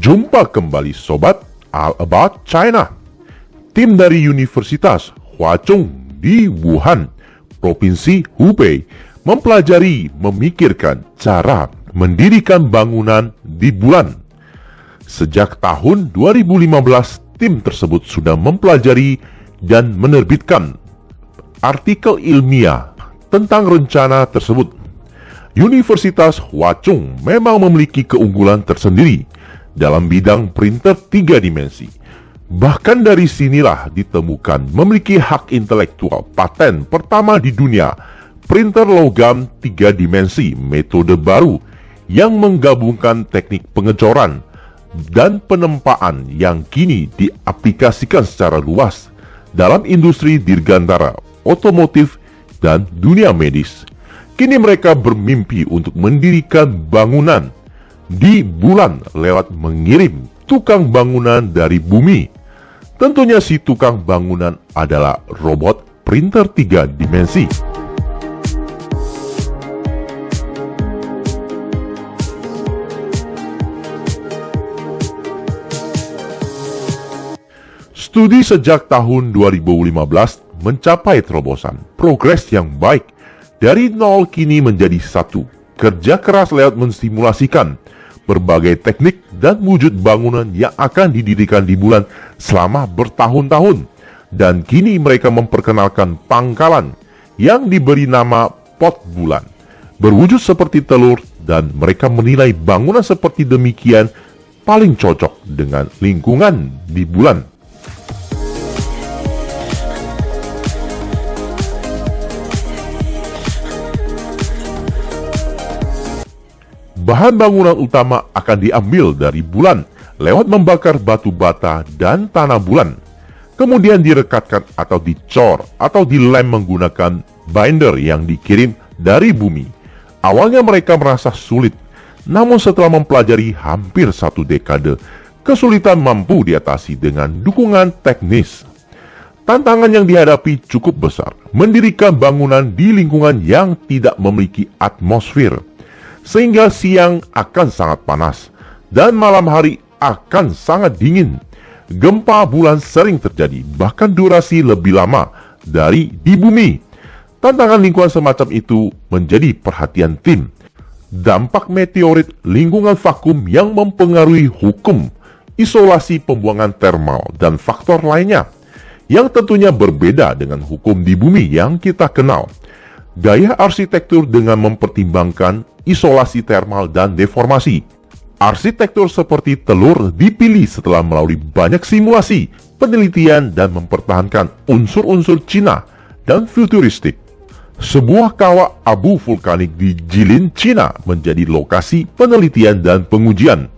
Jumpa kembali Sobat All About China. Tim dari Universitas Huazhong di Wuhan, Provinsi Hubei, mempelajari memikirkan cara mendirikan bangunan di bulan. Sejak tahun 2015, tim tersebut sudah mempelajari dan menerbitkan artikel ilmiah tentang rencana tersebut. Universitas Huazhong memang memiliki keunggulan tersendiri dalam bidang printer 3 dimensi. Bahkan dari sinilah ditemukan memiliki hak intelektual paten pertama di dunia, printer logam 3 dimensi metode baru yang menggabungkan teknik pengecoran dan penempaan yang kini diaplikasikan secara luas dalam industri dirgantara, otomotif, dan dunia medis. Kini mereka bermimpi untuk mendirikan bangunan di bulan lewat mengirim tukang bangunan dari bumi. Tentunya si tukang bangunan adalah robot printer 3 dimensi. Studi sejak tahun 2015 mencapai terobosan. Progres yang baik dari 0 kini menjadi 1. Kerja keras lewat mensimulasikan berbagai teknik dan wujud bangunan yang akan didirikan di bulan selama bertahun-tahun. Dan kini mereka memperkenalkan pangkalan yang diberi nama pot bulan, berwujud seperti telur, dan mereka menilai bangunan seperti demikian paling cocok dengan lingkungan di bulan. Bahan bangunan utama akan diambil dari bulan lewat membakar batu bata dan tanah bulan. Kemudian direkatkan atau dicor atau dilem menggunakan binder yang dikirim dari bumi. Awalnya mereka merasa sulit, namun setelah mempelajari hampir 1 dekade, kesulitan mampu diatasi dengan dukungan teknis. Tantangan yang dihadapi cukup besar, mendirikan bangunan di lingkungan yang tidak memiliki atmosfer, sehingga siang akan sangat panas dan malam hari akan sangat dingin. Gempa bulan sering terjadi, bahkan durasi lebih lama dari di bumi. Tantangan lingkungan semacam itu menjadi perhatian tim. Dampak meteorit, lingkungan vakum yang mempengaruhi hukum, isolasi pembuangan termal, dan faktor lainnya yang tentunya berbeda dengan hukum di bumi yang kita kenal. Gaya arsitektur dengan mempertimbangkan isolasi termal dan deformasi. Arsitektur seperti telur dipilih setelah melalui banyak simulasi, penelitian, dan mempertahankan unsur-unsur Cina dan futuristik. Sebuah kawah abu vulkanik di Jilin, Cina menjadi lokasi penelitian dan pengujian.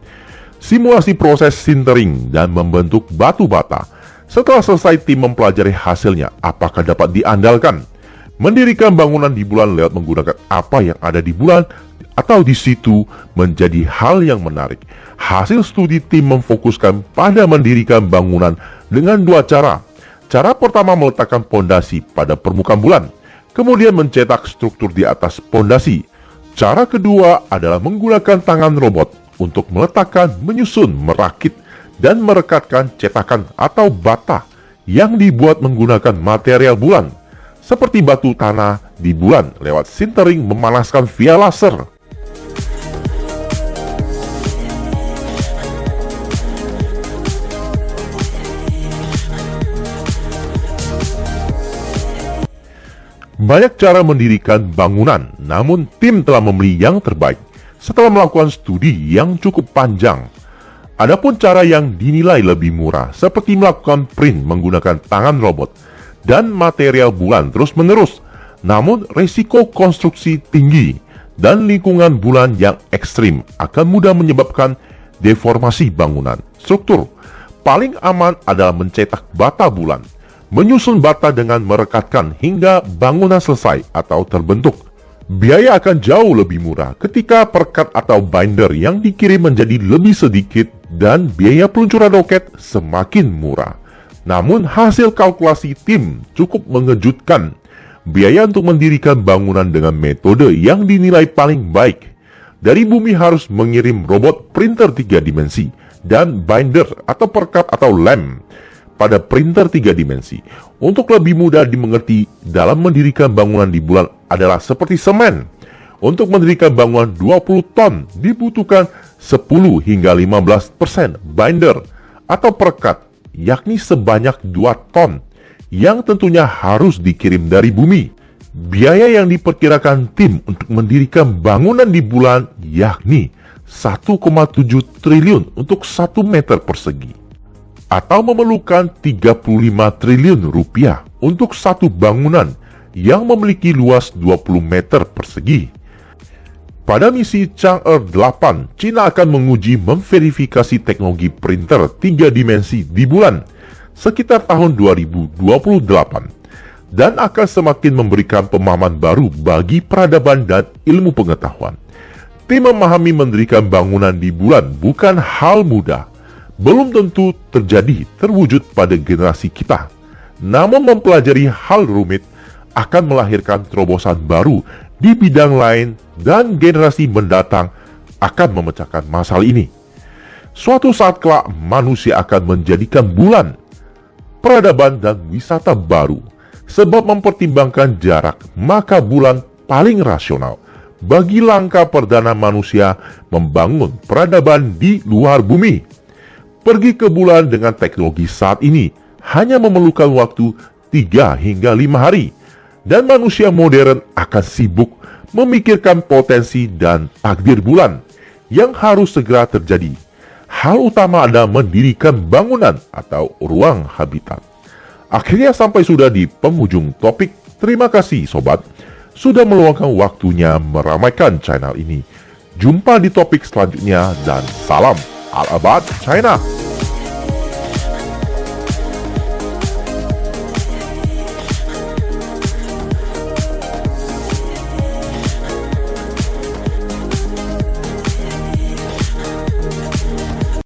Simulasi proses sintering dan membentuk batu bata. Setelah selesai, tim mempelajari hasilnya apakah dapat diandalkan. Mendirikan bangunan di bulan lewat menggunakan apa yang ada di bulan atau di situ menjadi hal yang menarik. Hasil studi tim memfokuskan pada mendirikan bangunan dengan 2 cara. Cara pertama meletakkan pondasi pada permukaan bulan, kemudian mencetak struktur di atas pondasi. Cara kedua adalah menggunakan tangan robot untuk meletakkan, menyusun, merakit, dan merekatkan cetakan atau bata yang dibuat menggunakan material bulan, seperti batu tanah di bulan lewat sintering memanaskan via laser. Banyak cara mendirikan bangunan, namun tim telah memilih yang terbaik setelah melakukan studi yang cukup panjang. Adapun cara yang dinilai lebih murah, seperti melakukan print menggunakan tangan robot dan material bulan terus-menerus, namun risiko konstruksi tinggi dan lingkungan bulan yang ekstrim akan mudah menyebabkan deformasi bangunan. Struktur paling aman adalah mencetak bata bulan, menyusun bata dengan merekatkan hingga bangunan selesai atau terbentuk. Biaya akan jauh lebih murah ketika perekat atau binder yang dikirim menjadi lebih sedikit dan biaya peluncuran roket semakin murah. Namun hasil kalkulasi tim cukup mengejutkan. Biaya untuk mendirikan bangunan dengan metode yang dinilai paling baik dari bumi harus mengirim robot printer 3 dimensi dan binder atau perekat atau lem pada printer 3 dimensi. Untuk lebih mudah dimengerti, dalam mendirikan bangunan di bulan adalah seperti semen. Untuk mendirikan bangunan 20 ton dibutuhkan 10 hingga 15% binder atau perekat, yakni sebanyak 2 ton yang tentunya harus dikirim dari bumi. Biaya yang diperkirakan tim untuk mendirikan bangunan di bulan yakni 1,7 triliun untuk 1 meter persegi, atau memerlukan 35 triliun rupiah untuk satu bangunan yang memiliki luas 20 meter persegi. Pada misi Chang'e 8, China akan menguji memverifikasi teknologi printer 3 dimensi di bulan sekitar tahun 2028 dan akan semakin memberikan pemahaman baru bagi peradaban dan ilmu pengetahuan. Tim memahami mendirikan bangunan di bulan bukan hal mudah, belum tentu terwujud pada generasi kita. Namun mempelajari hal rumit akan melahirkan terobosan baru di bidang lain dan generasi mendatang akan memecahkan masalah ini. Suatu saat kelak manusia akan menjadikan bulan peradaban dan wisata baru. Sebab mempertimbangkan jarak, maka bulan paling rasional bagi langkah perdana manusia membangun peradaban di luar bumi. Pergi ke bulan dengan teknologi saat ini hanya memerlukan waktu 3 hingga 5 hari. Dan manusia modern akan sibuk memikirkan potensi dan takdir bulan yang harus segera terjadi. Hal utama adalah mendirikan bangunan atau ruang habitat. Akhirnya sampai sudah di penghujung topik. Terima kasih sobat sudah meluangkan waktunya meramaikan channel ini. Jumpa di topik selanjutnya dan salam Al-Abad China.